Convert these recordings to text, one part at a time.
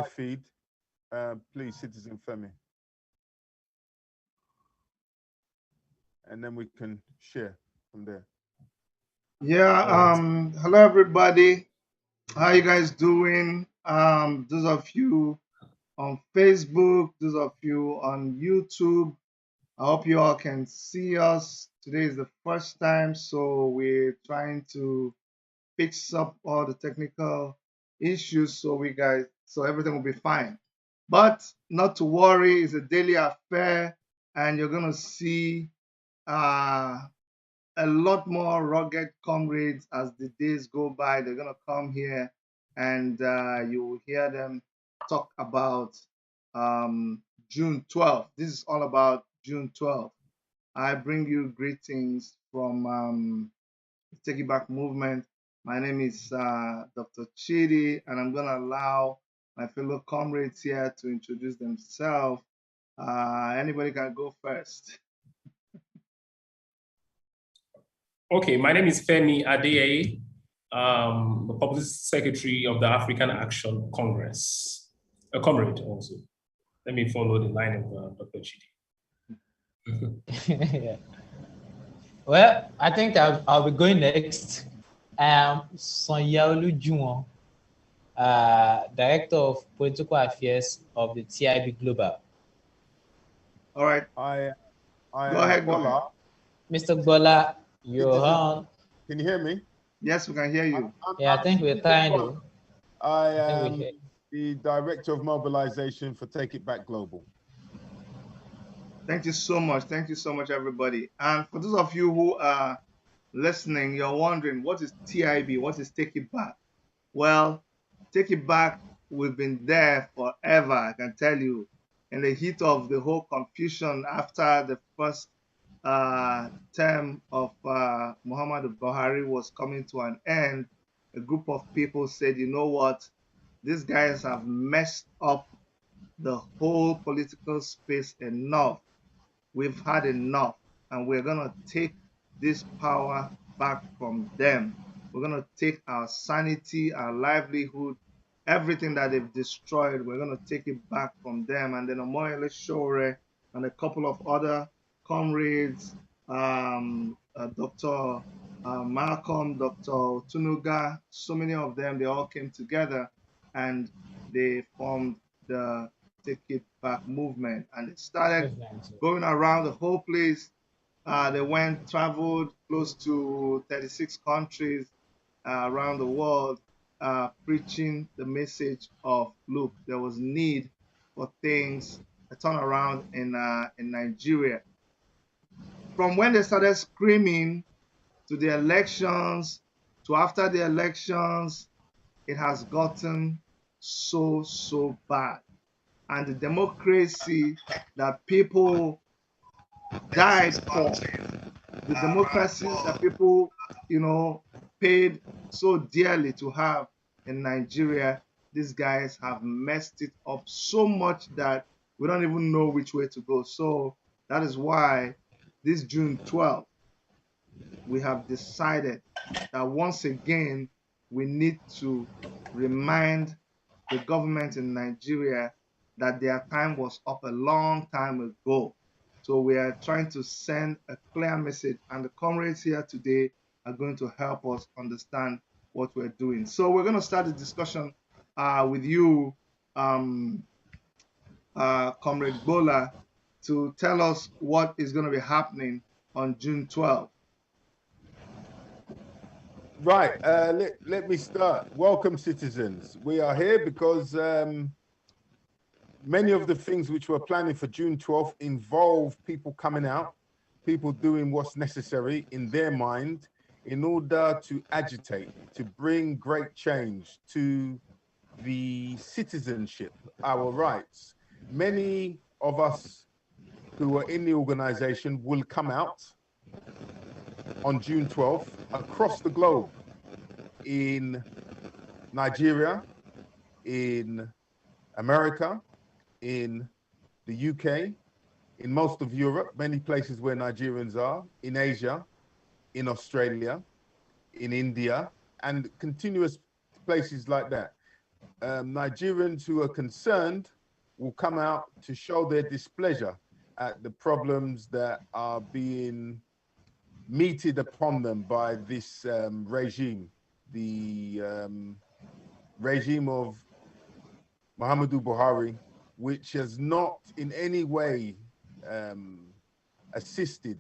feed, please, Citizen Femi, and then we can share from there. Yeah, All right. hello everybody. How you guys doing? Those of you on Facebook, those of you on YouTube, I hope you all can see us. Today is the first time, so we're trying to fix up all the technical issues so everything will be fine. But not to worry, it's a daily affair, and you're gonna see uh a lot more rugged comrades as the days go by. They're going to come here and you will hear them talk about June 12th. This is all about June 12th. I bring you greetings from the Take It Back movement. My name is Dr. Chidi, and I'm going to allow my fellow comrades here to introduce themselves. Anybody can go first. Okay, my name is Femi Adeyeye, the Public Secretary of the African Action Congress, a comrade also. Let me follow the line of Dr. Chidi. Yeah. Well, I think I'll be going next. Sonia Olujuwon, Director of Political Affairs of the TIB Global. All right. I Go ahead, go Bola. ahead. Mr. Bola, you're on. Can you hear me? Yes, we can hear you. Yeah, I think we're trying to. I think am we hear. the Director of Mobilization for Take It Back Global. Thank you so much. Thank you so much, everybody. And for those of you who are listening, you're wondering, what is TIB? What is Take It Back? Well, Take It Back, we've been there forever, I can tell you. In the heat of the whole confusion after the first term of Muhammadu Buhari was coming to an end, a group of people said, you know what? These guys have messed up the whole political space enough. We've had enough, and we're going to take this power back from them. We're going to take our sanity, our livelihood, everything that they've destroyed, we're going to take it back from them. And then Omoyele Sowore and a couple of other comrades, Dr. Malcolm, Dr. Tunuga, so many of them, they all came together and they formed the Take It Back movement. And it started going around the whole place. They traveled close to 36 countries around the world, preaching the message of, look, there was need for things, a turnaround in Nigeria. From when they started screaming to the elections, to after the elections, it has gotten so bad. And the democracy that people died for, the democracy that people, paid so dearly to have in Nigeria, these guys have messed it up so much that we don't even know which way to go. So that is why this June 12th, we have decided that once again, we need to remind the government in Nigeria that their time was up a long time ago. So we are trying to send a clear message, and the comrades here today are going to help us understand what we're doing. So we're going to start the discussion with you, Comrade Bola, to tell us what is going to be happening on June 12th. Right, let me start. Welcome, citizens. We are here because many of the things which we're planning for June 12th involve people coming out, people doing what's necessary in their mind in order to agitate, to bring great change to the citizenship, our rights. Many of us who are in the organization will come out on June 12th across the globe, in Nigeria, in America, in the UK, in most of Europe, many places where Nigerians are, in Asia, in Australia, in India, and continuous places like that. Nigerians who are concerned will come out to show their displeasure at the problems that are being meted upon them by this regime, the regime of Muhammadu Buhari, which has not in any way assisted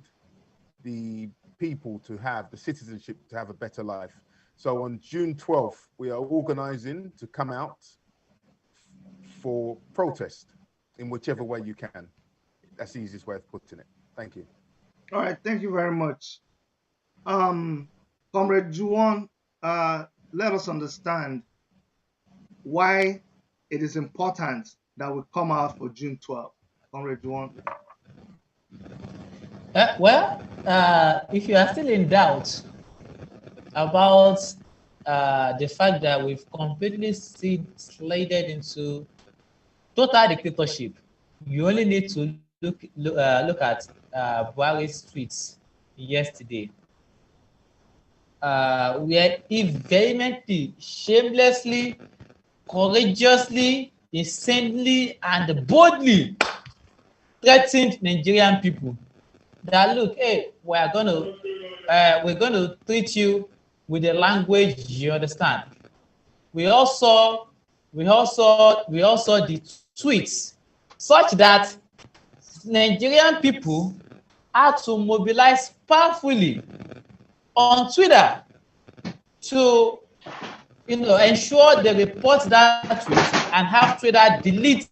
the people to have the citizenship to have a better life. So on June 12th, we are organizing to come out for protest in whichever way you can. That's the easiest way of putting it. Thank you. All right, thank you very much. Comrade Juwon, let us understand why it is important that we come out for June 12th. Comrade Juwon. If you are still in doubt about the fact that we've completely slided into total dictatorship, you only need to look at Buhari's tweets yesterday, where he vehemently, shamelessly, courageously, insanely, and boldly threatened Nigerian people that, look, hey, we're going to treat you with the language you understand. We also the tweets such that Nigerian people had to mobilize powerfully on Twitter to ensure they report that tweet and have Twitter delete.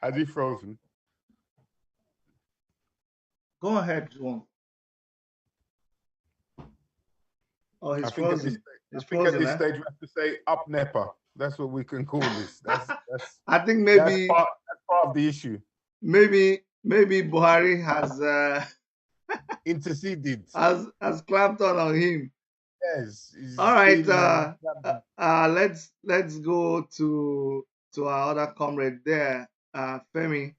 Has he frozen? Go ahead, Juwon. Oh, he's frozen. I think at this stage we have to say up NEPA. That's what we can call this. That's I think maybe that's part of the issue. Maybe Buhari has interceded. Has clamped on him. Yes. All right. Let's go to our other comrade there, Femi.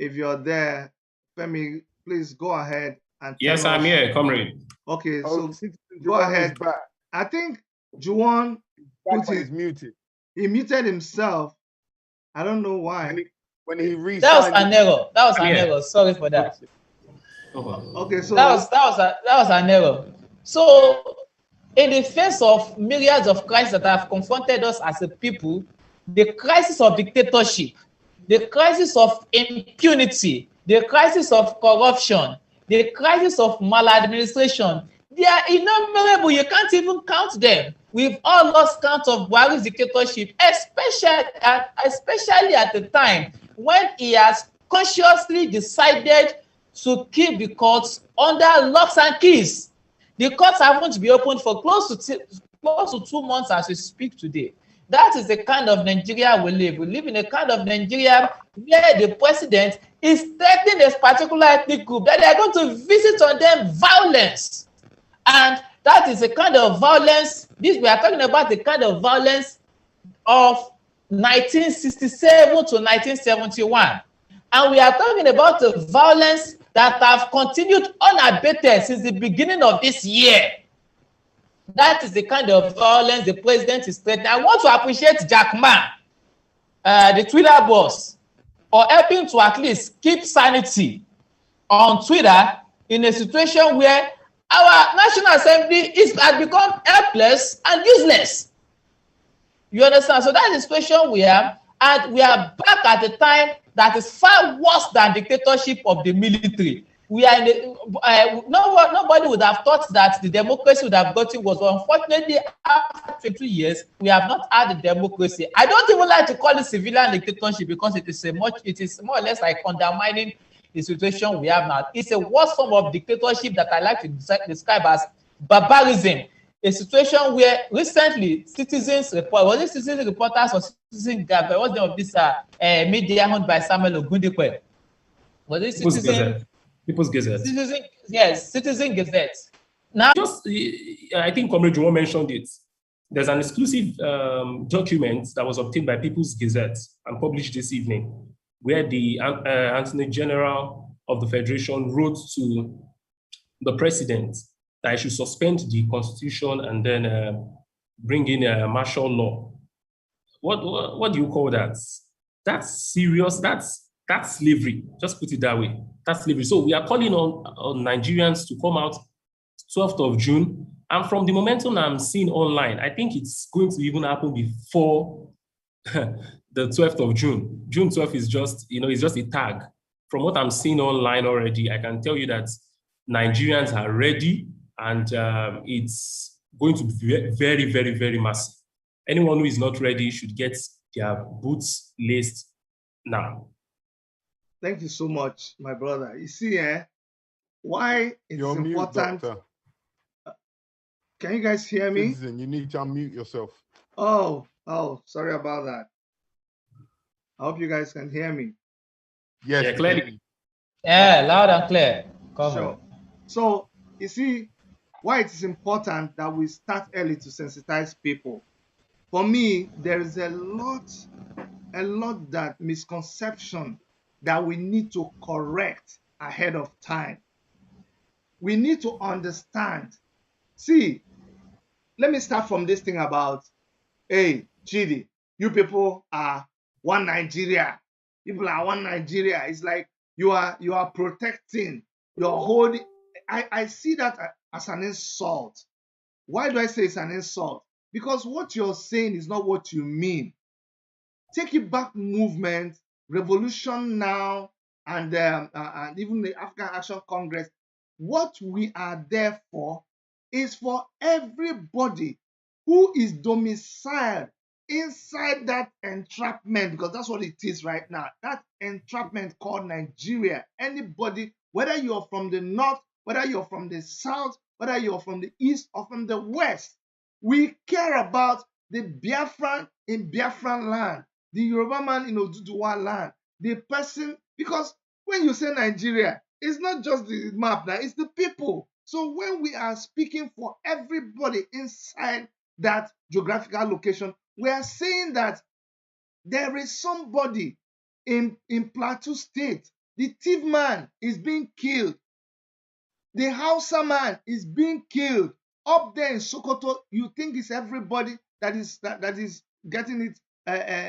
If you're there, Femi, please go ahead and. Yes, I'm here, comrade. Okay, so go ahead. I think Juwon is muted. He muted himself. I don't know why. When he resigned. That was an error. That was an error. Sorry for that. Okay, so that was an error. So, in the face of myriads of crises that have confronted us as a people, the crisis of dictatorship, the crisis of impunity, the crisis of corruption, the crisis of maladministration, they are innumerable. You can't even count them. We've all lost count of Buhari's dictatorship, especially at the time when he has consciously decided to keep the courts under locks and keys. The courts haven't been opened for close to 2 months as we speak today. That is the kind of Nigeria we live. We live in a kind of Nigeria where the president is threatening a particular ethnic group that they are going to visit on them violence. And that is a kind of violence. We are talking about the kind of violence of 1967 to 1971. And we are talking about the violence that have continued unabated since the beginning of this year. That is the kind of violence the president is threatening. I want to appreciate Jack Ma, the Twitter boss, for helping to at least keep sanity on Twitter in a situation where our National Assembly has become helpless and useless. You understand? So that's the situation we are, and we are back at a time that is far worse than dictatorship of the military. We are in nobody would have thought that the democracy would have gotten was. Unfortunately, after 22 years, we have not had a democracy. I don't even like to call it civilian dictatorship because it is more or less like undermining the situation we have now. It's a worse form of dictatorship that I like to describe as barbarism. A situation where recently citizens reporters or citizen gathering, what's the name of this media owned by Samuel Ogundekwe? Was it citizen? People's Gazette. Citizen Gazette. Now, I think Comrade Juwon mentioned it. There's an exclusive document that was obtained by People's Gazette and published this evening, where the Attorney General of the Federation wrote to the president that he should suspend the constitution and then bring in a martial law. What do you call that? That's serious. That's slavery. Just put it that way. That's slavery. So we are calling on Nigerians to come out 12th of June. And from the momentum I'm seeing online, I think it's going to even happen before the 12th of June. June 12th is just, it's just a tag. From what I'm seeing online already, I can tell you that Nigerians are ready, and it's going to be very, very, very massive. Anyone who is not ready should get their boots laced now. Thank you so much, my brother. You see, why it's important. Mute, can you guys hear me? Citizen, you need to unmute yourself. Oh, sorry about that. I hope you guys can hear me. Yes, yeah, clearly. Yeah, loud and clear. Sure. So, you see, why it is important that we start early to sensitize people. For me, there is a lot that misconception that we need to correct ahead of time. We need to understand. See, let me start from this thing about, hey, Chidi, you people are one Nigeria. People are one Nigeria. It's like you are protecting your whole. I see that as an insult. Why do I say it's an insult? Because what you're saying is not what you mean. Take It Back movement, Revolution Now, and even the African Action Congress. What we are there for is for everybody who is domiciled inside that entrapment, because that's what it is right now. That entrapment called Nigeria. Anybody, whether you're from the north, whether you're from the south, whether you're from the east or from the west, we care about the Biafran in Biafran land, the Yoruba man in Oduduwa land, the person, because when you say Nigeria, it's not just the map now, it's the people. So when we are speaking for everybody inside that geographical location, we are saying that there is somebody in Plateau State. The thief man is being killed. The Hausa man is being killed. Up there in Sokoto, you think it's everybody that is getting it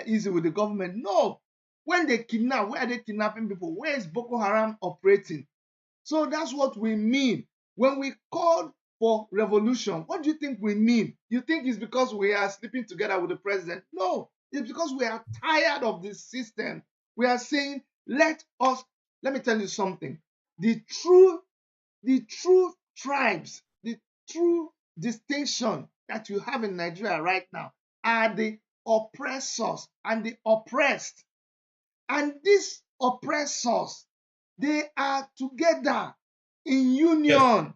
easy with the government. No. When they kidnap, where are they kidnapping people? Where is Boko Haram operating? So that's what we mean. When we call for revolution, what do you think we mean? You think it's because we are sleeping together with the president? No, it's because we are tired of this system. We are saying, let me tell you something. The true tribes, the true distinction that you have in Nigeria right now are the oppressors and the oppressed. And these oppressors, they are together in union. Yes.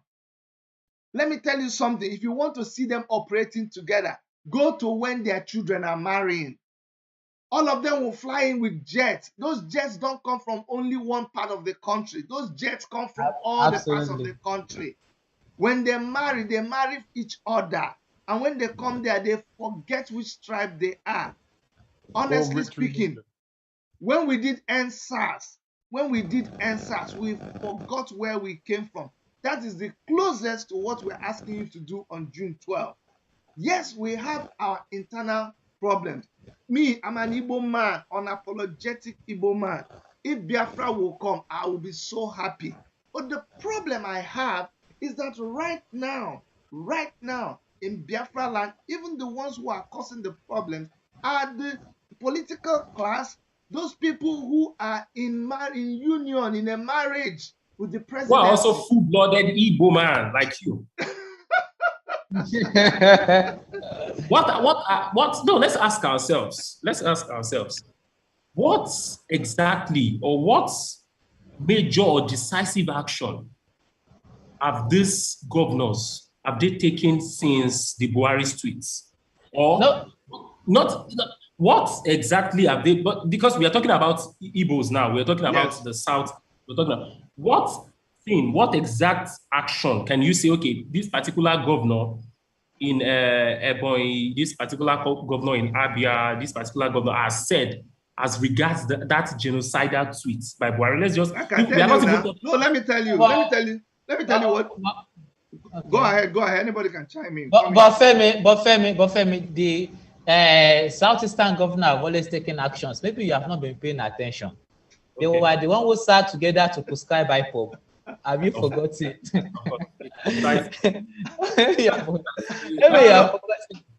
Let me tell you something. If you want to see them operating together, go to when their children are marrying. All of them will fly in with jets. Those jets don't come from only one part of the country. Those jets come from all the parts of the country. When they marry each other. And when they come there, they forget which tribe they are. Honestly speaking, when we did NSAS, we forgot where we came from. That is the closest to what we're asking you to do on June 12th. Yes, we have our internal problems. Me, I'm an Igbo man, unapologetic Igbo man. If Biafra will come, I will be so happy. But the problem I have is that right now, in Biafra land, even the ones who are causing the problems are the political class, those people who are in union, in a marriage with the president. Well, also full-blooded Igbo man like you. No, let's ask ourselves. What exactly, or what major or decisive action have these governors, have they taken since the Buhari's tweets? Or not what exactly have they, but because we are talking about Igbos now, we're talking about the South, we're talking about what exact action can you say, okay, this particular governor in Ebonyi, this particular governor in Abia, this particular governor has said as regards that genocidal tweet by Buhari? Let's just, let me tell you. let me tell you what. Okay. Go ahead. Anybody can chime in. But Femi, the Southeastern governor have always taken actions. Maybe you have not been paying attention. They were the one who sat together to prescribe IPOB. Have you forgot it?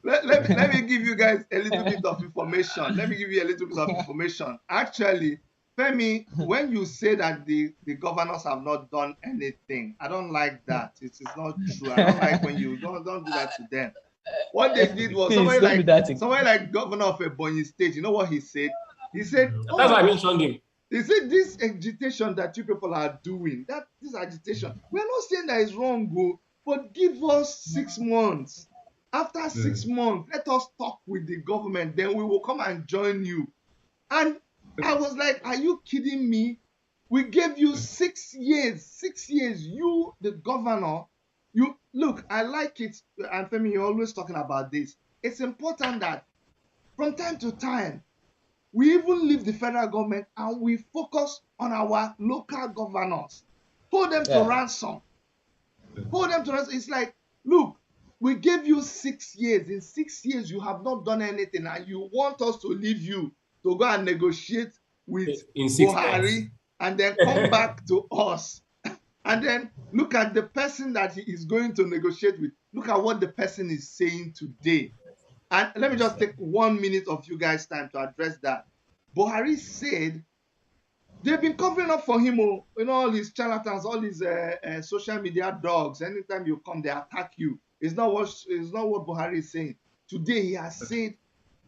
Let me give you guys a little bit of information. Actually, Femi, when you say that the governors have not done anything, I don't like that. It is not true. I don't like when you don't do that to them. What they did was somebody like governor of Ebonyi State. You know what he said? He said, that's why I mentioned him. He said, this agitation that you people are doing, this agitation, we're not saying that it's wrong, but give us 6 months. After 6 months, let us talk with the government, then we will come and join you. And I was like, are you kidding me? We gave you 6 years. 6 years, you, the governor, you look, I like it, and Femi, you're always talking about this. It's important that from time to time, we even leave the federal government and we focus on our local governors. Hold them to ransom. Hold them to ransom. It's like, look, we gave you 6 years. In 6 years, you have not done anything, and you want us to leave you to go and negotiate with Buhari and then come back to us. And then look at the person that he is going to negotiate with. Look at what the person is saying today. And let me just take 1 minute of you guys' time to address that. Buhari said they've been covering up for him, you know, all these charlatans, all these social media dogs. Anytime you come, they attack you. It's not what Buhari is saying. Today he has said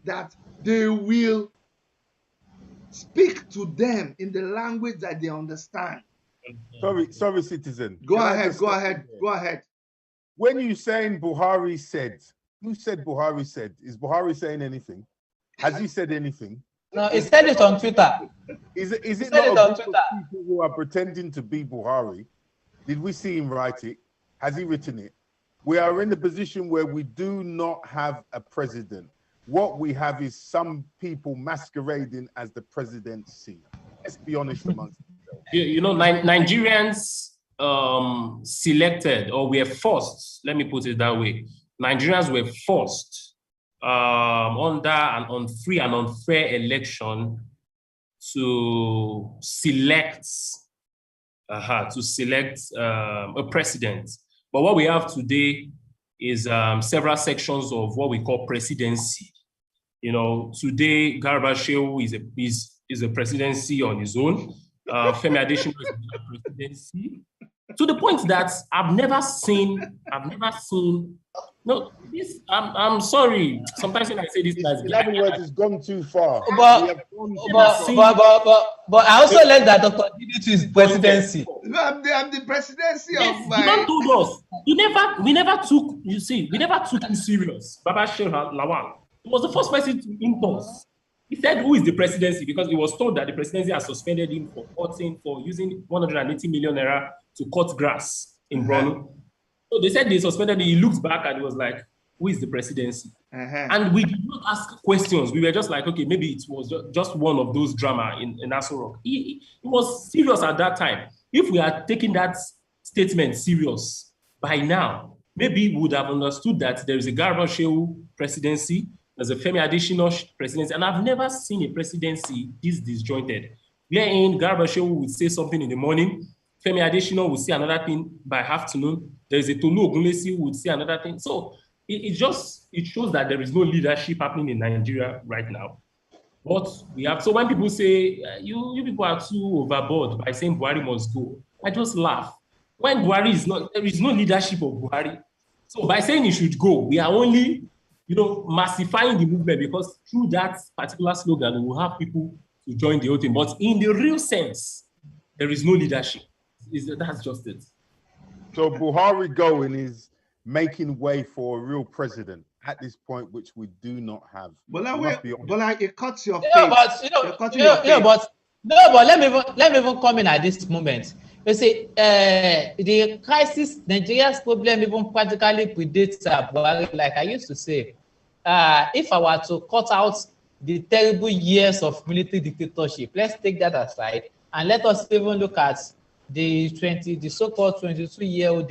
that they will speak to them in the language that they understand. Sorry, citizen. Go ahead. When you saying Buhari said, who said Buhari said? Is Buhari saying anything? Has he said anything? No, he said it on Twitter. Is it not a group of people who are pretending to be Buhari? Did we see him write it? Has he written it? We are in the position where we do not have a president. What we have is some people masquerading as the presidency. Let's be honest amongst ourselves. You know, Nigerians selected, or were forced, let me put it that way. Nigerians were forced under an unfree and unfair election to select a president. But what we have today is several sections of what we call presidency. You know, today Garba Shehu is a presidency on his own. Femi Adesina is a presidency. To the point that I've never seen. No, this. I'm sorry. Sometimes when I say this, in other words, it's gone too far. But I also learned that Dr. Didi is presidency. I'm the presidency of my. You don't told us. We never took him serious. Baba Shehu Lawal. He was the first person to impose. He said, "Who is the presidency?" Because he was told that the presidency has suspended him for using 180 million naira to cut grass in Brno. So they said they suspended him. He looked back and he was like, "Who is the presidency?" And we did not ask questions. We were just like, okay, maybe it was just one of those drama in Aso Rock. He was serious at that time. If we had taken that statement serious by now, maybe we would have understood that there is a Garba Shehu presidency, there's a Femi Adesina presidency, and I've never seen a presidency this disjointed. Wherein Garba Shehu would say something in the morning, Femi Adesina would say another thing by afternoon. There is a Tolu Ogunlesi who would say another thing. So it shows that there is no leadership happening in Nigeria right now. But we have. So when people say you people are too overboard by saying Buhari must go, I just laugh. When Buhari is not, there is no leadership of Buhari. So by saying he should go, we are only, massifying the movement, because through that particular slogan, we will have people to join the whole thing. But in the real sense, there is no leadership. That's just it. So Buhari going is making way for a real president at this point, which we do not have. But it cuts your face. But let me even come in at this moment. You see, the crisis, Nigeria's problem even practically predates Buhari. Like I used to say, if I were to cut out the terrible years of military dictatorship, let's take that aside and let us even look at the so-called 22-year-old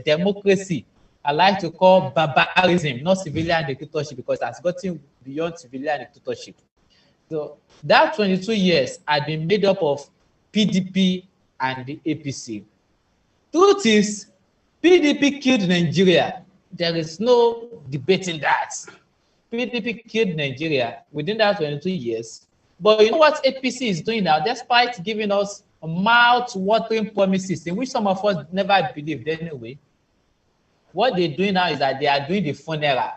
democracy, I like to call barbarism, not civilian dictatorship, because it has gotten beyond civilian dictatorship. So that 22 years had been made up of PDP and the APC. Truth is, PDP killed Nigeria. There is no debating that. PDP killed Nigeria within that 22 years. But you know what APC is doing now? Despite giving us mouth-watering promises in which some of us never believed anyway, what they're doing now is that they are doing the funeral.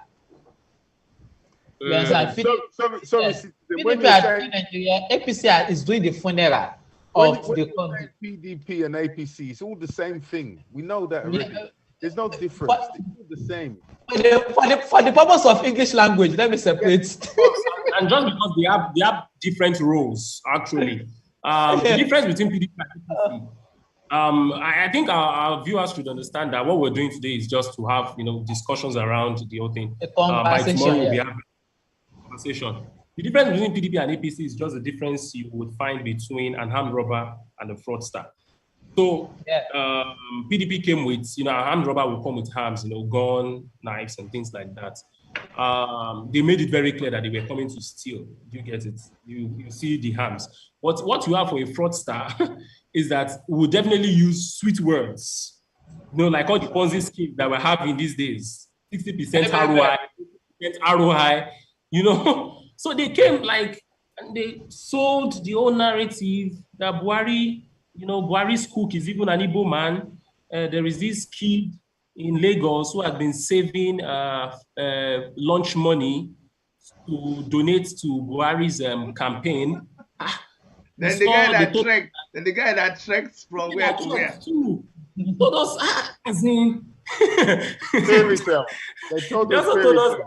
You understand? PDP are doing Nigeria, APC is doing the funeral of the country. PDP and APC, it's all the same thing. We know that already. There's no difference. It's all the same. For the purpose of English language, let me separate. And just because they have different roles, actually. The difference between PDP and APC. I think our viewers should understand that what we're doing today is just to have discussions around the whole thing. By tomorrow we'll be having a conversation. The difference between PDP and APC is just the difference you would find between an armed robber and a fraudster. So PDP came with, an armed robber will come with arms, gun, knives, and things like that. They made it very clear that they were coming to steal. You get it? You see the arms. What you have for a fraudster is that we will definitely use sweet words, like all the Ponzi schemes that we're having these days. 60% ROI, 50% ROI, So they came and they sold the whole narrative that Buhari, Buhari's cook is even an Igbo man. There is this kid in Lagos who has been saving lunch money to donate to Buhari's campaign. Then the guy that trekked from where to where? Told us, as in, fairy tale. They told us fairy tale.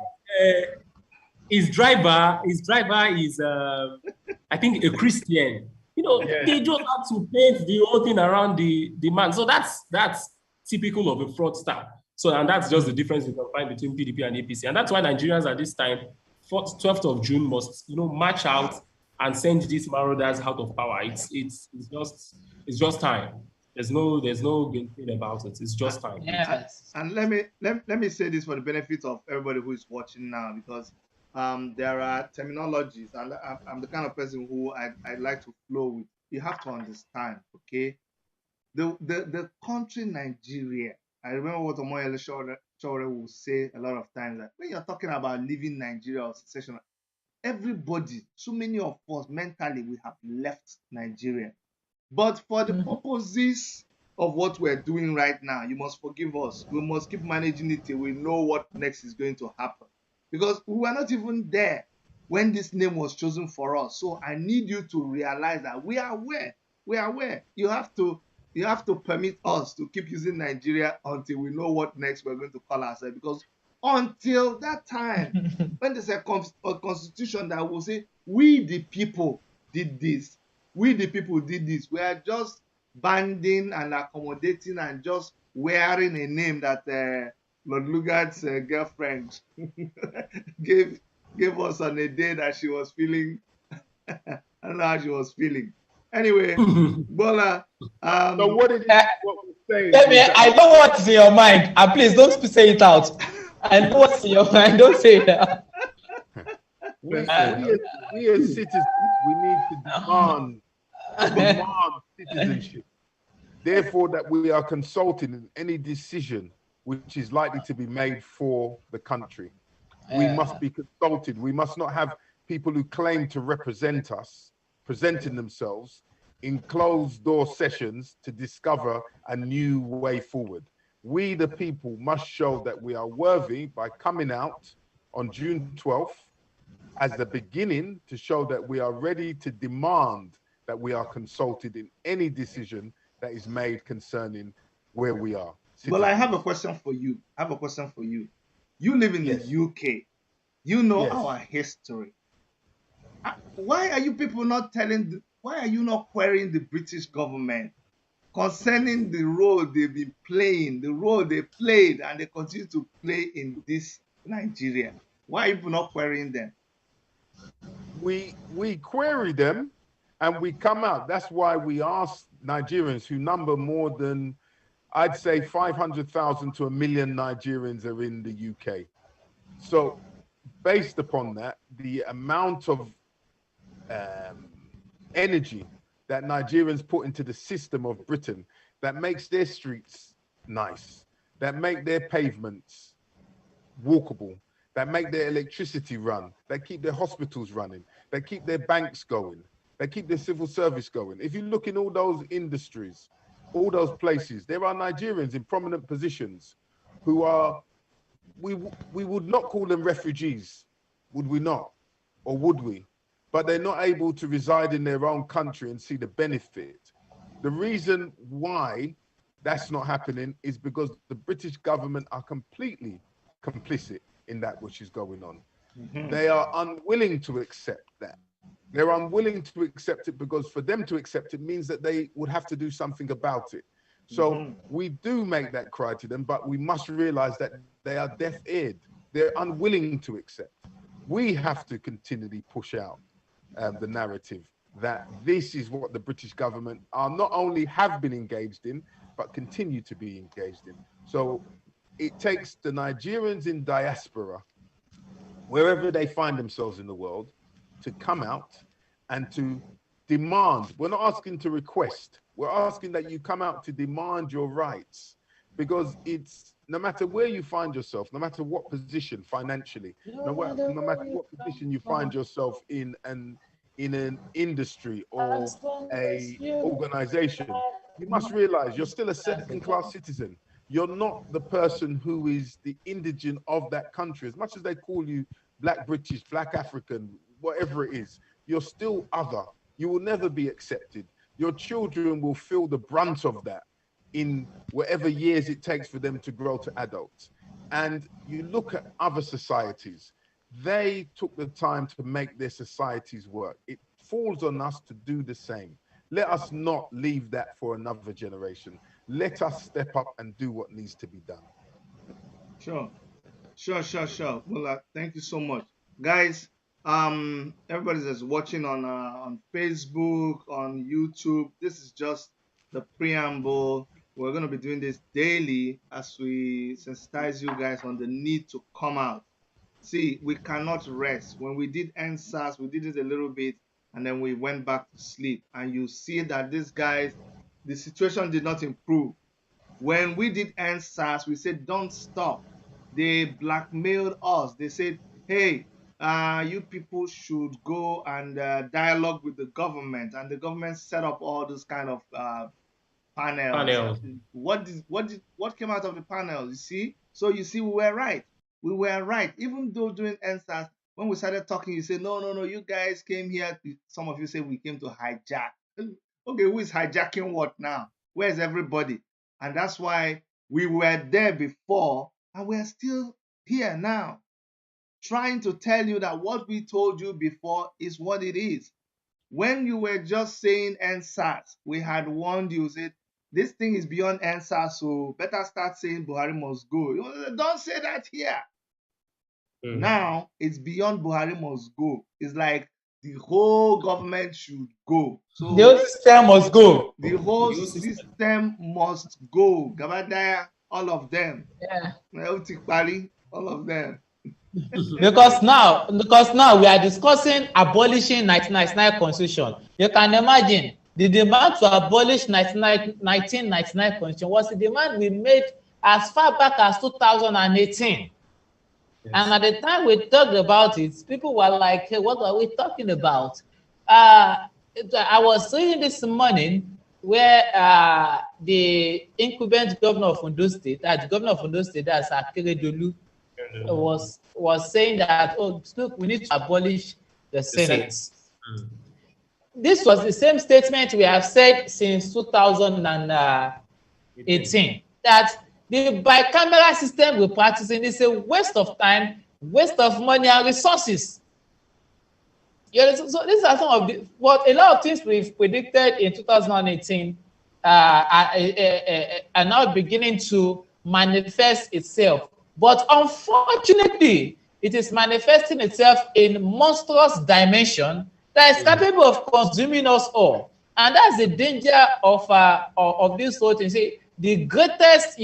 His driver is, I think, a Christian. They just have to paint the whole thing around the man. So that's typical of a fraudster. So, and that's just the difference we can find between PDP and APC. And that's why Nigerians at this time, 12th of June, must march out and send these marauders out of power. It's just time. There's no good thing about it. It's just time. Yes. And let me say this for the benefit of everybody who is watching now, because there are terminologies, and I'm the kind of person who I like to flow with. You have to understand, okay? The country Nigeria. I remember what Omoyele Sowore will say a lot of times, that when you're talking about leaving Nigeria or secession, everybody, so many of us mentally, we have left Nigeria. But for the purposes of what we're doing right now, you must forgive us. We must keep managing it till we know what next is going to happen. Because we were not even there when this name was chosen for us. So I need you to realize that we are aware. We are aware. You have to permit us to keep using Nigeria until we know what next we're going to call ourselves. Because until that time, when there's a constitution that will say, we the people did this, we the people did this, we are just banding and accommodating and just wearing a name that Lord Lugard's girlfriend gave us on a day that she was feeling. I don't know how she was feeling. Anyway, Bola. So what did what we're saying? I know what's in your mind. And please don't say it out. I know what's in your mind. Don't say it out. We as citizens, we need to demand citizenship. Therefore, that we are consulting in any decision which is likely to be made for the country. We must be consulted. We must not have people who claim to represent us presenting themselves in closed-door sessions to discover a new way forward. We, the people, must show that we are worthy by coming out on June 12th as the beginning to show that we are ready to demand that we are consulted in any decision that is made concerning where we are. Well, I have a question for you. You live in the UK. You know our history. Why are you people not why are you not querying the British government concerning the role they've been playing, the role they played and they continue to play in this Nigeria? Why are you not querying them? We query them, And we come out. That's why we ask Nigerians, who number more than, I'd say 500,000 to 1 million Nigerians are in the UK. So based upon that, the amount of energy that Nigerians put into the system of Britain that makes their streets nice, that make their pavements walkable, that make their electricity run, that keep their hospitals running, that keep their banks going, that keep their civil service going. If you look in all those industries, all those places, there are Nigerians in prominent positions who are, we would not call them refugees, would we not? Or would we? But they're not able to reside in their own country and see the benefit. The reason why that's not happening is because the British government are completely complicit in that which is going on. They are unwilling to accept that. They're unwilling to accept it because for them to accept it means that they would have to do something about it. So we do make that cry to them, but we must realize that they are deaf-eared. They're unwilling to accept. We have to continually push out the narrative that this is what the British government are not only have been engaged in, but continue to be engaged in. So it takes the Nigerians in diaspora, wherever they find themselves in the world, to come out and to demand. We're not asking to request. We're asking that you come out to demand your rights, because it's no matter where you find yourself, no matter what position financially, no matter what position you find yourself in an industry or a organization, you must realize you're still a second-class citizen. You're not the person who is the indigent of that country. As much as they call you Black British, Black African, whatever it is, you're still other. You will never be accepted. Your children will feel the brunt of that in whatever years it takes for them to grow to adults. And you look at other societies, they took the time to make their societies work. It falls on us to do the same. Let us not leave that for another generation. Let us step up and do what needs to be done. Sure. Well, thank you so much. Guys, everybody that's watching on Facebook, on YouTube, this is just the preamble. We're going to be doing this daily as we sensitize you guys on the need to come out. See, we cannot rest. When we did EndSARS, we did it a little bit, and then we went back to sleep. And you see that these guys, the situation did not improve. When we did EndSARS, we said, don't stop. They blackmailed us. They said, hey, you people should go and dialogue with the government. And the government set up all those kind of panels. What came out of the panels? You see? So you see, we were right. We were right. Even though during EndSARS, when we started talking, you said, no, you guys came here. Some of you say we came to hijack. Okay, who is hijacking what now? Where's everybody? And that's why we were there before, and we're still here now, trying to tell you that what we told you before is what it is. When you were just saying EndSARS, we had warned you, said, this thing is beyond EndSARS, so better start saying Buhari must go. Don't say that here. Now, it's beyond Buhari must go. It's like the whole government should go. So the whole system must go. The whole system must go. Gabadaya, all of them. Yeah. All of them. Because now we are discussing abolishing 1999 constitution. You can imagine the demand to abolish 1999 constitution was a demand we made as far back as 2018. Yes. And at the time we talked about it, people were like, hey, what are we talking about? I was reading this morning where the incumbent governor of Ondo State, that's Akeredolu, was saying that, look, we need to abolish the Senate. This was the same statement we have said since 2018, that the bicameral system we're practicing is a waste of time, waste of money and resources. So these are some of the, what a lot of things we've predicted in 2018 are now beginning to manifest itself. But unfortunately, it is manifesting itself in monstrous dimension that is capable of consuming us all. And that's the danger of this whole thing. See, the greatest,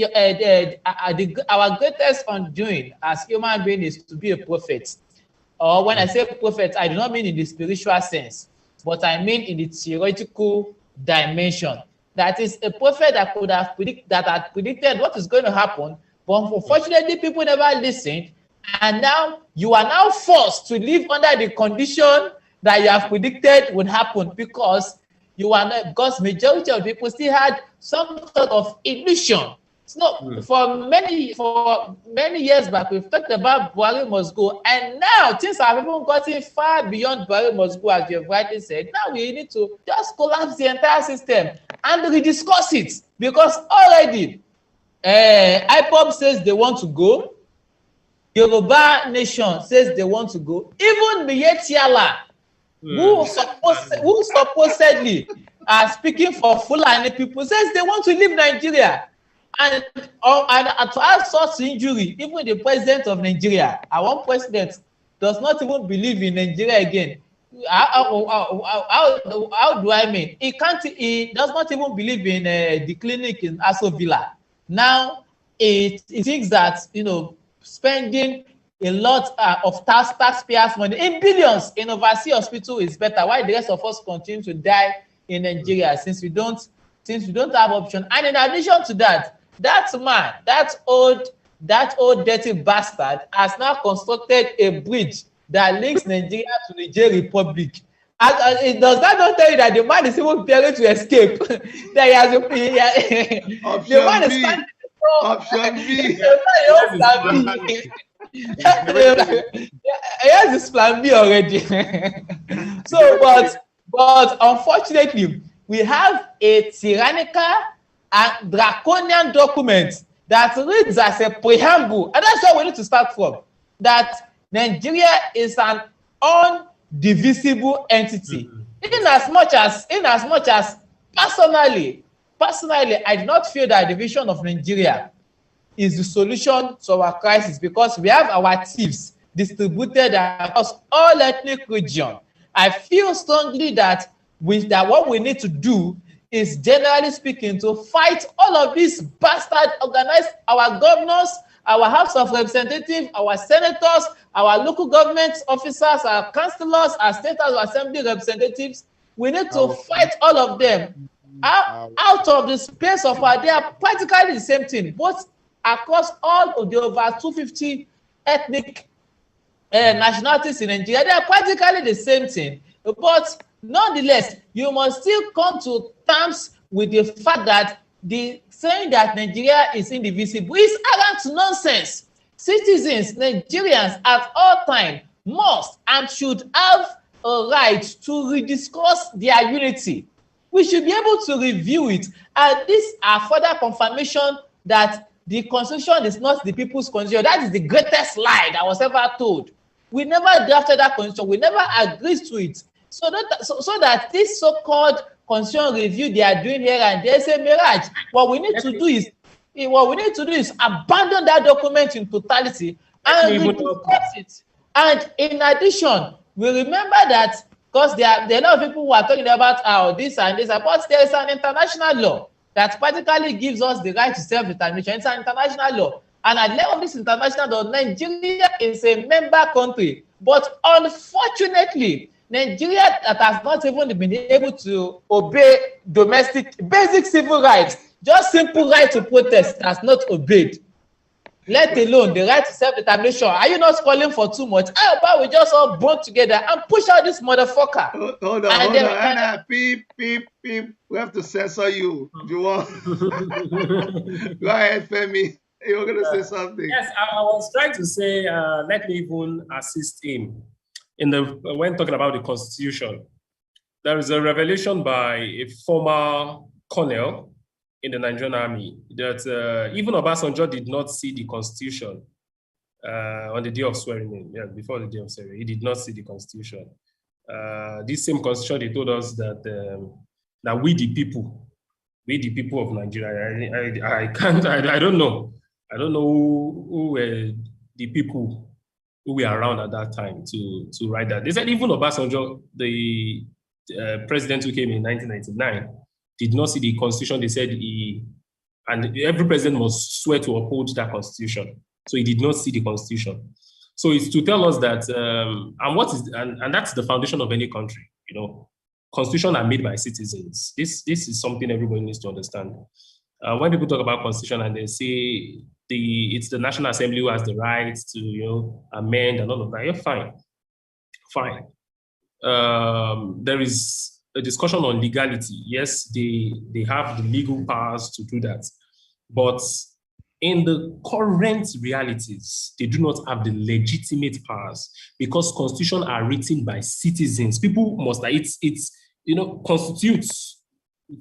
our greatest undoing as human beings is to be a prophet. Or when I say prophet, I do not mean in the spiritual sense, but I mean in the theoretical dimension. That is a prophet that could have predicted what is going to happen, but unfortunately, people never listened, and now you are now forced to live under the condition that you have predicted would happen because you are not, because majority of people still had some sort of illusion. So for many years back, we've talked about Buhari must go, and now things have even gotten far beyond Buhari must go, as you have rightly said. Now we need to just collapse the entire system and rediscuss it, because already IPOB says they want to go, Yoruba Nation says they want to go, even Miyetti Allah, who supposedly are speaking for Fulani people, says they want to leave Nigeria. And to add such injury, even the president of Nigeria, our president, does not even believe in Nigeria again. How do I mean? He does not even believe in the clinic in Aso Villa. Now, it thinks that, spending a lot of taxpayers' money in billions in overseas hospital is better. Why the rest of us continue to die in Nigeria since we don't have option? And in addition to that, that man, that old dirty bastard, has now constructed a bridge that links Nigeria to Niger Republic. And does that not tell you that the man is even preparing to escape? That he has the man is standing. Option B. He has this plan B already. So, but unfortunately, we have a tyrannical and draconian document that reads as a preamble, and that's where we need to start from. That Nigeria is an undivisible entity. In as much as personally, I do not feel that division of Nigeria is the solution to our crisis, because we have our thieves distributed across all ethnic regions. I feel strongly that what we need to do is, generally speaking, to fight all of these bastard organized, our governors, our House of Representatives, our senators, our local government officers, our councillors, our state House of Assembly representatives. We need to fight all of them out of the space of they are practically the same thing, both across all of the over 250 ethnic nationalities in Nigeria. They are practically the same thing, but nonetheless, you must still come to terms with the fact that the saying that Nigeria is indivisible is arrant nonsense. Citizens, Nigerians at all times must and should have a right to rediscuss their unity. We should be able to review it, and this are further confirmation that the constitution is not the people's constitution. That is the greatest lie that was ever told. We never drafted that constitution. We never agreed to it. So that this so-called constitution review they are doing here and there is a mirage. What we need to do is abandon that document in totality and rediscuss it. And in addition, we remember that, because there are a lot of people who are talking about how this and this, but there is an international law that practically gives us the right to self-determination. It's an international law. And at the level of this international law, Nigeria is a member country. But unfortunately, Nigeria that has not even been able to obey domestic basic civil rights, just simple right to protest, has not obeyed. Let alone the right to self-determination. Are you not calling for too much? How about we just all bond together and push out this motherfucker? Hold on. Anna, beep. We have to censor you. Do you want? Go ahead, Femi. You were going to say something. Yes, I was trying to say, let me even assist him when talking about the Constitution. There is a revelation by a former colonel in the Nigerian army that even Obasanjo did not see the Constitution on the day of swearing in. Yeah, before the day of swearing, he did not see the Constitution. This same Constitution, they told us that that we the people of Nigeria. I don't know who were the people who were around at that time to write that. They said even Obasanjo, the president who came in 1999, did not see the constitution. They said and every president must swear to uphold that constitution. So he did not see the constitution. So it's to tell us that, and that's the foundation of any country. Constitutions are made by citizens. This is something everybody needs to understand. When people talk about constitution and they say it's the National Assembly who has the right to amend and all of that, you're fine. There is a discussion on legality. Yes, they have the legal powers to do that, but in the current realities, they do not have the legitimate powers because constitutions are written by citizens. People must, constitutes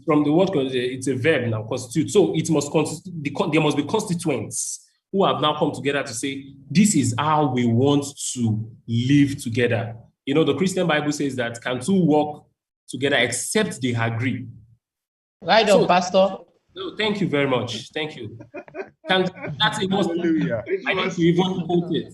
from the word, it's a verb now, constitute. So it must there must be constituents who have now come together to say, this is how we want to live together. The Christian Bible says that can two walk together except they agree. Right on, Pastor. No, thank you very much. Thank you. That's a most. I need to even quote it.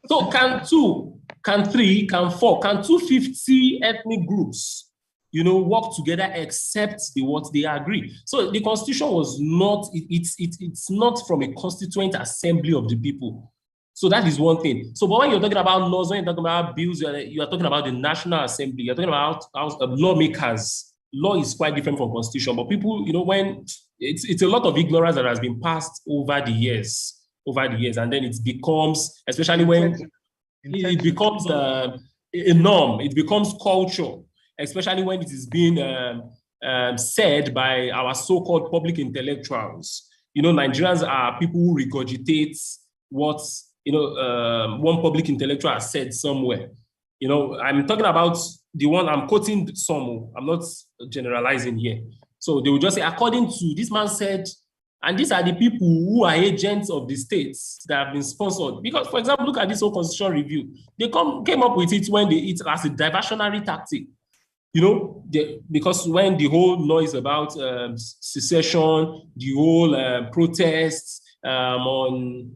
So can two, can three, can four, can 250 ethnic groups, work together except what they agree. So the constitution was not. It's not from a constituent assembly of the people. So that is one thing. So, but when you're talking about laws, when you're talking about bills, you are talking about the National Assembly. You're talking about lawmakers. Law is quite different from constitution. But people, when it's a lot of ignorance that has been passed over the years, and then it becomes, especially when it becomes a norm, it becomes culture, especially when it is being said by our so-called public intellectuals. Nigerians are people who regurgitate what one public intellectual has said somewhere. I'm talking about the one I'm quoting some. I'm not generalizing here. So they will just say, according to this man said, and these are the people who are agents of the states that have been sponsored. Because, for example, look at this whole constitutional review. They came up with it when it as a diversionary tactic. Because when the whole noise about secession, the whole protests on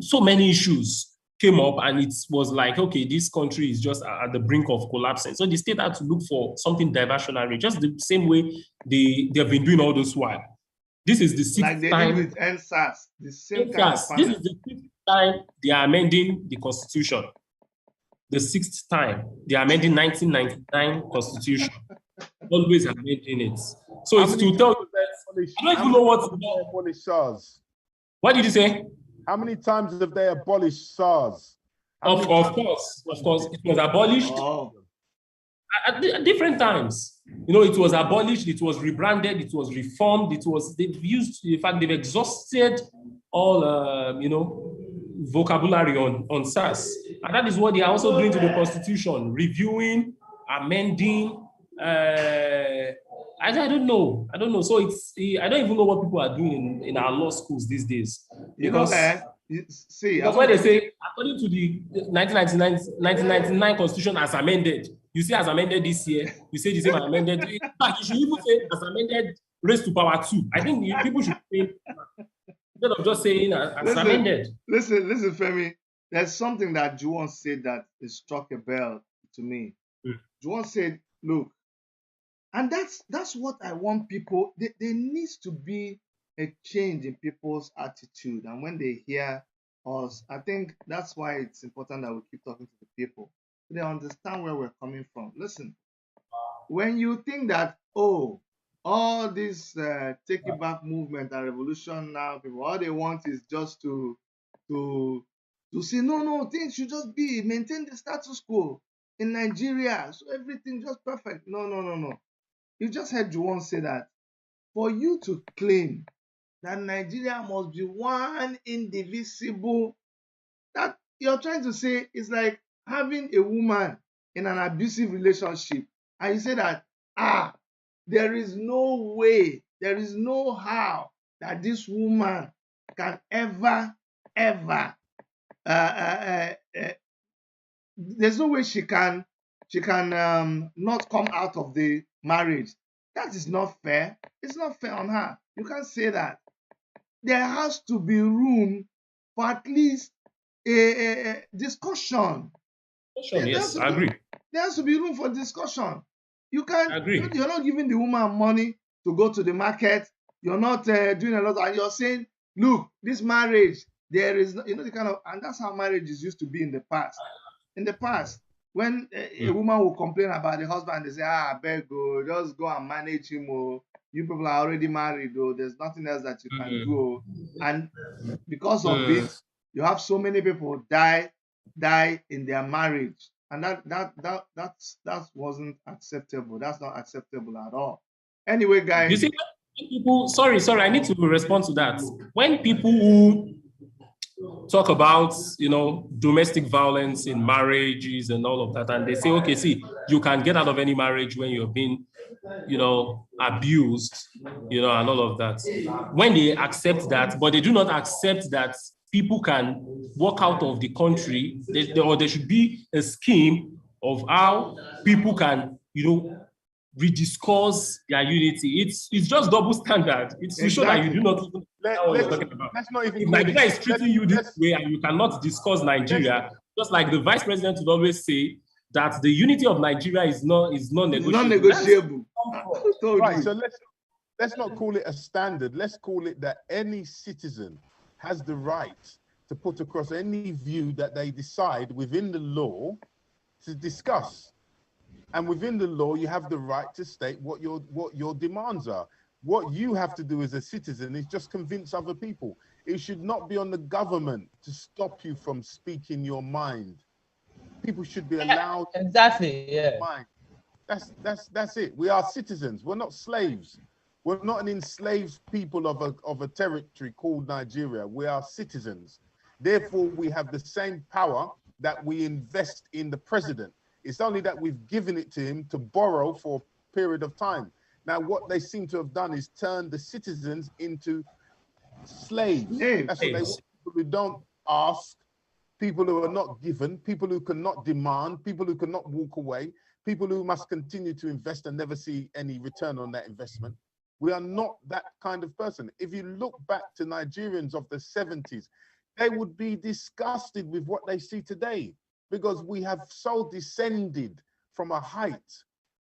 so many issues came up, and it was like, okay, this country is just at the brink of collapsing. So the state had to look for something diversionary, just the same way they've been doing all this while. This is the sixth time. Did with NSAS, the same kind of this is the sixth time they are amending the constitution. The sixth time they are amending 1999 constitution. Always amending it. So it's to tell you that I don't even know what to abolish SARS. What did you say? How many times have they abolished SARS? Of course, it was abolished at different times. It was abolished, it was rebranded, it was reformed, they've used, in fact, they've exhausted all, vocabulary on SARS. And that is what they are also doing to the Constitution, reviewing, amending. I don't know. So I don't even know what people are doing in our law schools these days. Because when they say, according to the 1999 Constitution as amended, you say as amended this year, you say the same as amended. In fact, you should even say as amended raised to power 2. I think people should say, instead of just saying as amended. Listen, Femi. There's something that Juwon said that struck a bell to me. Juwon said, look, and that's what I want people. There needs to be a change in people's attitude, and when they hear us, I think that's why it's important that we keep talking to the people. They understand where we're coming from. Listen, when you think that all this take it back movement and revolution now, people all they want is just to say no, things should just be maintain the status quo in Nigeria, so everything just perfect. No. You just heard Juwon say that for you to claim that Nigeria must be one indivisible, that you're trying to say is like having a woman in an abusive relationship, and you say that there is no way, there is no how that this woman can ever there's no way she can not come out of the marriage. That is not fair. It's not fair on her. You can't say that. There has to be room for at least a discussion. Yes, I agree. There has to be room for discussion. You can't. I agree. You're not giving the woman money to go to the market. You're not doing a lot, and you're saying, "Look, this marriage, there is, the kind of," and that's how marriages used to be in the past. In the past, when a woman will complain about the husband, they say, beg, just go and manage him. Oh, you people are already married. Oh, there's nothing else that you can do. And because of it, you have so many people die in their marriage, and that wasn't acceptable. That's not acceptable at all. Anyway, guys, you see, people. Sorry, I need to respond to that. When people who talk about, domestic violence in marriages and all of that, and they say, okay, see, you can get out of any marriage when you're being, abused, and all of that. When they accept that, but they do not accept that people can walk out of the country, or there should be a scheme of how people can, rediscuss their unity. It's just double standard. It's to show that you do not even know what you're talking about. If Nigeria is treating you this way and you cannot discuss Nigeria, just like the vice president would always say, that the unity of Nigeria is non-negotiable. Non-negotiable. Right. So let's not call it a standard. Let's call it that any citizen has the right to put across any view that they decide within the law to discuss. And within the law, you have the right to state what your demands are. What you have to do as a citizen is just convince other people. It should not be on the government to stop you from speaking your mind. People should be allowed. Exactly. Yeah. Mind. That's it. We are citizens. We're not slaves. We're not an enslaved people of a territory called Nigeria. We are citizens. Therefore, we have the same power that we invest in the president. It's only that we've given it to him to borrow for a period of time. Now, what they seem to have done is turn the citizens into slaves. That's what they want. People who don't ask, people who are not given, people who cannot demand, people who cannot walk away, people who must continue to invest and never see any return on that investment. We are not that kind of person. If you look back to Nigerians of the 70s, they would be disgusted with what they see today, because we have so descended from a height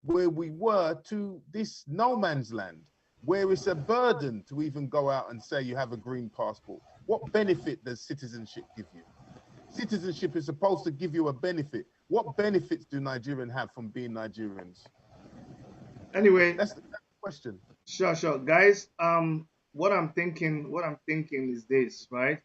where we were to this no man's land, where it's a burden to even go out and say you have a green passport. What benefit does citizenship give you? Citizenship is supposed to give you a benefit. What benefits do Nigerians have from being Nigerians? Anyway, that's the question. Sure, guys. What I'm thinking is this, right?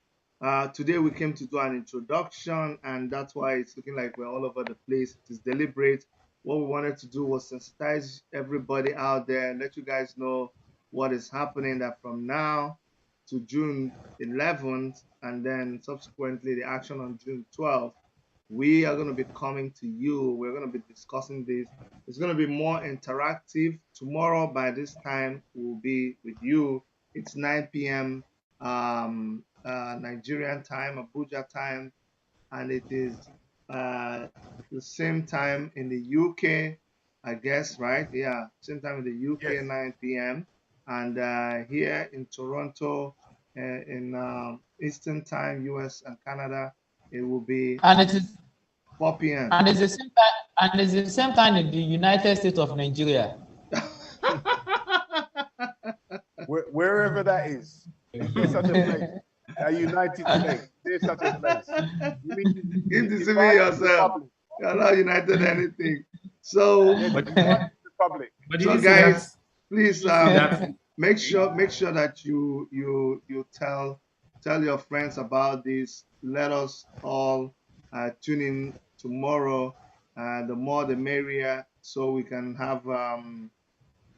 Today we came to do an introduction, and that's why it's looking like we're all over the place. It is deliberate. What we wanted to do was sensitize everybody out there and let you guys know what is happening, that from now to June 11th, and then subsequently the action on June 12th, we are going to be coming to you. We're going to be discussing this. It's going to be more interactive. Tomorrow by this time we'll be with you. It's 9 p.m. Nigerian time, Abuja time, and it is the same time in the UK, I guess, right? Yeah, same time in the UK, yes. 9 p.m. And here in Toronto, in Eastern time, US and Canada, it will be 4 p.m. And it's the same time. And it's the same time in the United States of Nigeria. Wherever that is, there's such a place. A United States. There's such a place. You deceive yourself. You're not united anything. So, so guys, please make sure that you tell your friends about this. Let us all tune in tomorrow. The more the merrier, so we can have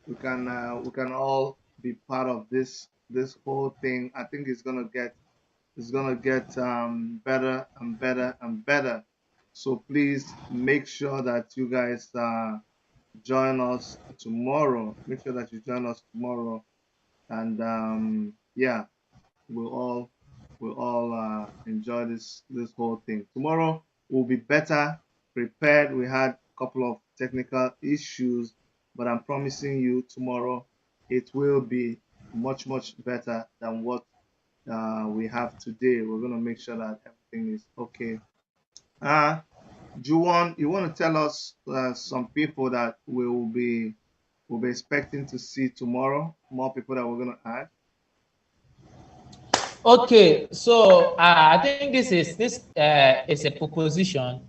we can all be part of this whole thing. I think it's gonna get better and better and better. So please make sure that you guys join us tomorrow. Make sure that you join us tomorrow, and yeah, we'll all enjoy this whole thing. Tomorrow we'll be better prepared. We had a couple of technical issues, but I'm promising you tomorrow it will be much better than what we have today. We're going to make sure that everything is okay. Juwon, you want to tell us some people that we'll be expecting to see tomorrow? More people that we're going to add. Okay, so I think this is a proposition,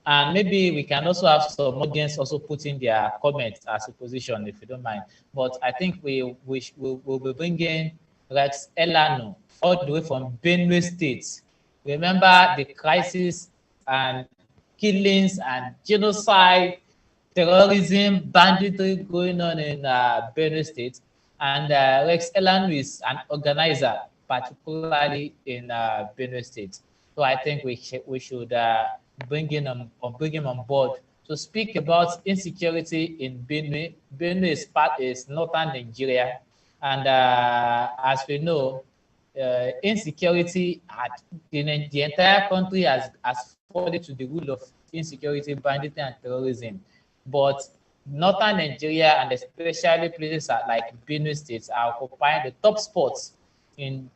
and maybe we can also have some audience also put in their comments as a position, if you don't mind. But I think we'll be bringing Rex Elano all the way from Benue State. Remember the crisis and killings and genocide, terrorism, banditry going on in Benue State, and Rex Elano is an organizer, particularly in Benue State. So I think we should bring him on board to speak about insecurity in Benue. Benue is northern Nigeria, and as we know, insecurity in the entire country has fallen to the rule of insecurity, banditry, and terrorism. But northern Nigeria, and especially places like Benue State, are occupying the top spots in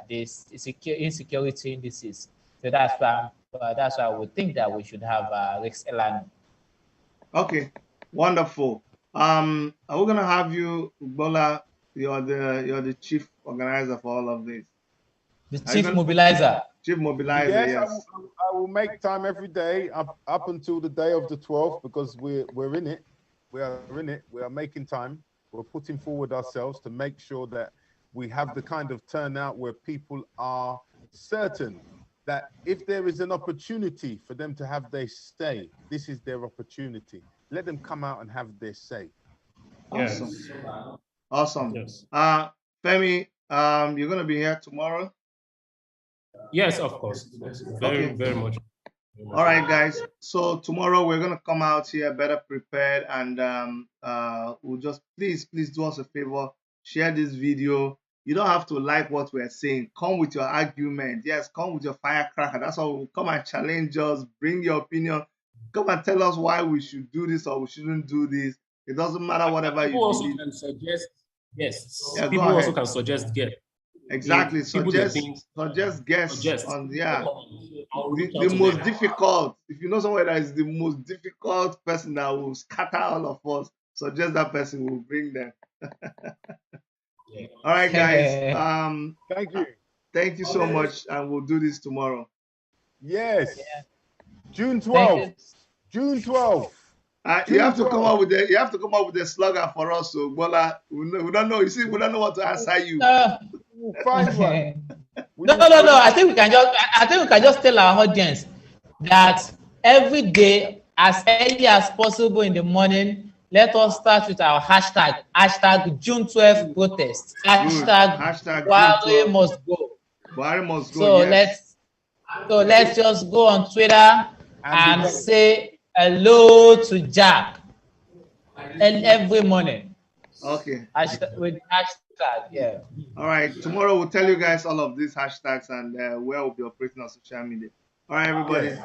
this insecurity indices. So that's why I would think that we should have Rex Elano. Okay, wonderful. Are we gonna have you, Bola? You're the chief organizer for all of this. The chief mobilizer. Chief mobilizer. Yes, Yes. I will make time every day up until the day of the 12th, because we're in it. We are in it. We are making time. We're putting forward ourselves to make sure that we have the kind of turnout where people are certain that if there is an opportunity for them to have their say, this is their opportunity. Let them come out and have their say. Awesome. Yes. Awesome. Yes. Femi, you're gonna be here tomorrow. Yes, of course. Yes. Very, Okay. very much. All right, guys. So tomorrow we're gonna come out here better prepared, and we'll just please do us a favor, share this video. You don't have to like what we're saying. Come with your argument. Yes, come with your firecracker. That's all. We'll come and challenge us. Bring your opinion. Come and tell us why we should do this or we shouldn't do this. It doesn't matter whatever People you also believe. can suggest guests. Yeah, go People also ahead. can suggest guests. Exactly. People that Suggest guests suggest. on I'll reach out the to most them. difficult. If you know somewhere that is the most difficult person that will scatter all of us, suggest that person, will bring them. Yeah. All right, guys. Thank you. Thank you so much, and we'll do this tomorrow. Yes. Yeah. June Thank 12th. you. June 12th. You have to come up with the slogan for us. So, Bola, we don't know. You see, we don't know what to answer you. We'll find one. No. I think we can just tell our audience that every day, as early as possible in the morning, let us start with our hashtag June 12th protest. Hashtag Buhari must go. Buhari must go. So Yes. let's just go on Twitter and say hello to Jack every morning. Okay. With hashtag, yeah. All right. Tomorrow we'll tell you guys all of these hashtags and where we'll be operating on social media. All right, everybody.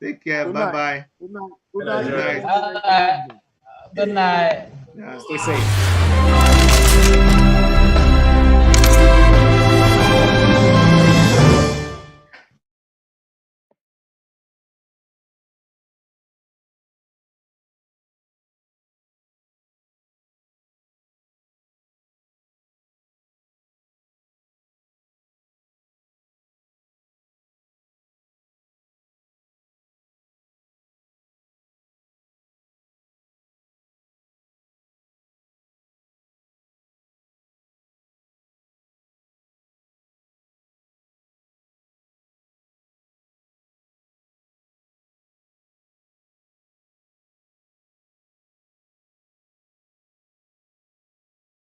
Take care. Good Bye night. bye. Good night. Good night. Good night. Good night. Yeah. Stay safe.